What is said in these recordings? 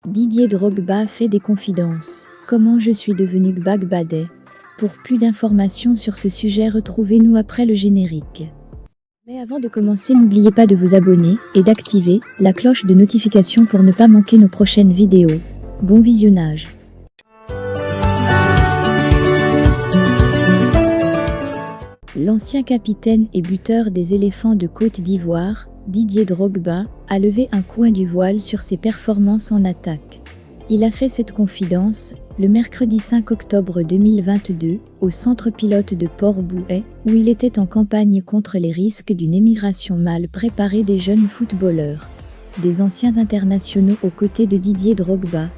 Didier Drogba fait des confidences. Comment je suis devenu Gbagbaday? Pour plus d'informations sur ce sujet, retrouvez-nous après le générique. Mais avant de commencer, n'oubliez pas de vous abonner et d'activer la cloche de notification pour ne pas manquer nos prochaines vidéos. Bon visionnage. L'ancien capitaine et buteur des Éléphants de Côte d'Ivoire, Didier Drogba, a levé un coin du voile sur ses performances en attaque. Il a fait cette confidence le mercredi 5 octobre 2022 au centre pilote de Port-Bouët, où il était en campagne contre les risques d'une émigration mal préparée des jeunes footballeurs. Des anciens internationaux aux côtés de Didier Drogba.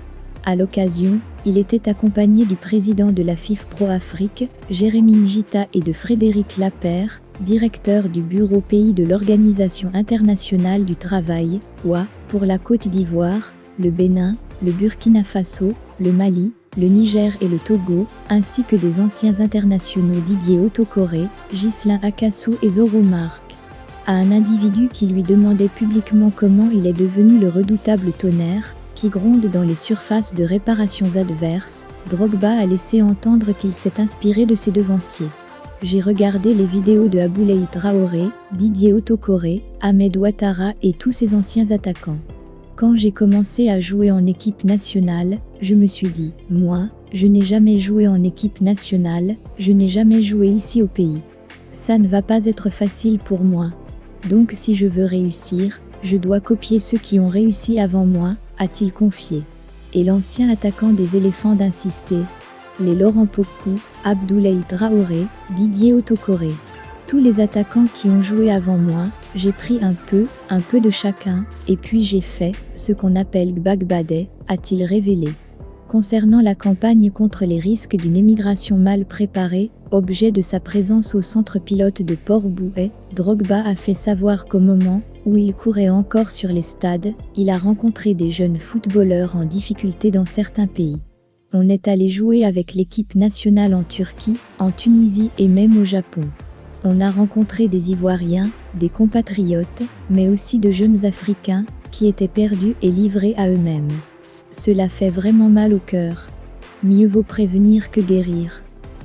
À l'occasion, il était accompagné du président de la FIF Pro Afrique, Jérémy Njita, et de Frédéric Lapère, directeur du bureau pays de l'Organisation internationale du travail, OIT, pour la Côte d'Ivoire, le Bénin, le Burkina Faso, le Mali, le Niger et le Togo, ainsi que des anciens internationaux Didier Otokoré, Ghislain Akassou et Zoro Mark. À un individu qui lui demandait publiquement comment il est devenu le redoutable tonnerre, qui gronde dans les surfaces de réparations adverses, Drogba a laissé entendre qu'il s'est inspiré de ses devanciers. J'ai regardé les vidéos de Aboulaye Traoré, Didier Otokoré, Ahmed Ouattara et tous ces anciens attaquants. Quand j'ai commencé à jouer en équipe nationale, je me suis dit, moi, je n'ai jamais joué en équipe nationale, je n'ai jamais joué ici au pays. Ça ne va pas être facile pour moi. Donc si je veux réussir, je dois copier ceux qui ont réussi avant moi, a-t-il confié. Et l'ancien attaquant des Éléphants d'insister. Les Laurent Pokou, Aboulaye Traoré, Didier Otokoré. Tous les attaquants qui ont joué avant moi, j'ai pris un peu de chacun, et puis j'ai fait ce qu'on appelle Gbagbaday, a-t-il révélé. Concernant la campagne contre les risques d'une émigration mal préparée, objet de sa présence au centre pilote de Port-Bouët, Drogba a fait savoir qu'au moment où il courait encore sur les stades, il a rencontré des jeunes footballeurs en difficulté dans certains pays. On est allé jouer avec l'équipe nationale en Turquie, en Tunisie et même au Japon. On a rencontré des Ivoiriens, des compatriotes, mais aussi de jeunes Africains, qui étaient perdus et livrés à eux-mêmes. Cela fait vraiment mal au cœur. Mieux vaut prévenir que guérir.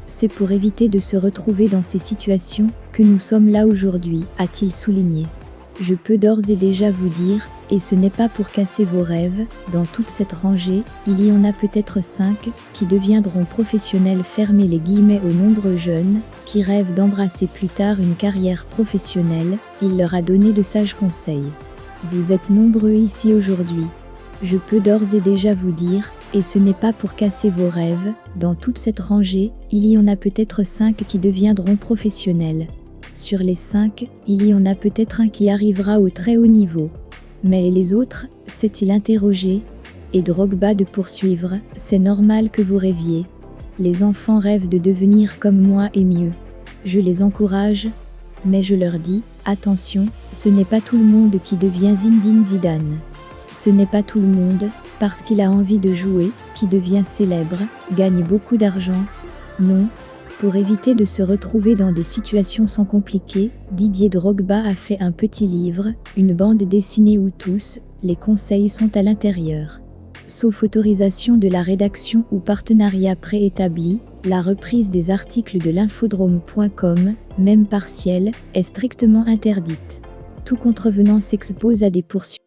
C'est pour éviter de se retrouver dans ces situations que nous sommes là aujourd'hui, a-t-il souligné. Je peux d'ores et déjà vous dire, et ce n'est pas pour casser vos rêves, dans toute cette rangée, il y en a peut-être 5 qui deviendront professionnels. Fermez les guillemets aux nombreux jeunes qui rêvent d'embrasser plus tard une carrière professionnelle, il leur a donné de sages conseils. Vous êtes nombreux ici aujourd'hui. Je peux d'ores et déjà vous dire, et ce n'est pas pour casser vos rêves, dans toute cette rangée, il y en a peut-être 5 qui deviendront professionnels. Sur les 5, il y en a peut-être un qui arrivera au très haut niveau. Mais les autres, s'est-il interrogé? Et Drogba de poursuivre, c'est normal que vous rêviez. Les enfants rêvent de devenir comme moi et mieux. Je les encourage, mais je leur dis, attention, ce n'est pas tout le monde qui devient Zinedine Zidane. Ce n'est pas tout le monde, parce qu'il a envie de jouer, qui devient célèbre, gagne beaucoup d'argent. Non. Pour éviter de se retrouver dans des situations sans compliquer, Didier Drogba a fait un petit livre, une bande dessinée où tous les conseils sont à l'intérieur. Sauf autorisation de la rédaction ou partenariat préétabli, la reprise des articles de l'infodrome.com, même partielle, est strictement interdite. Tout contrevenant s'expose à des poursuites.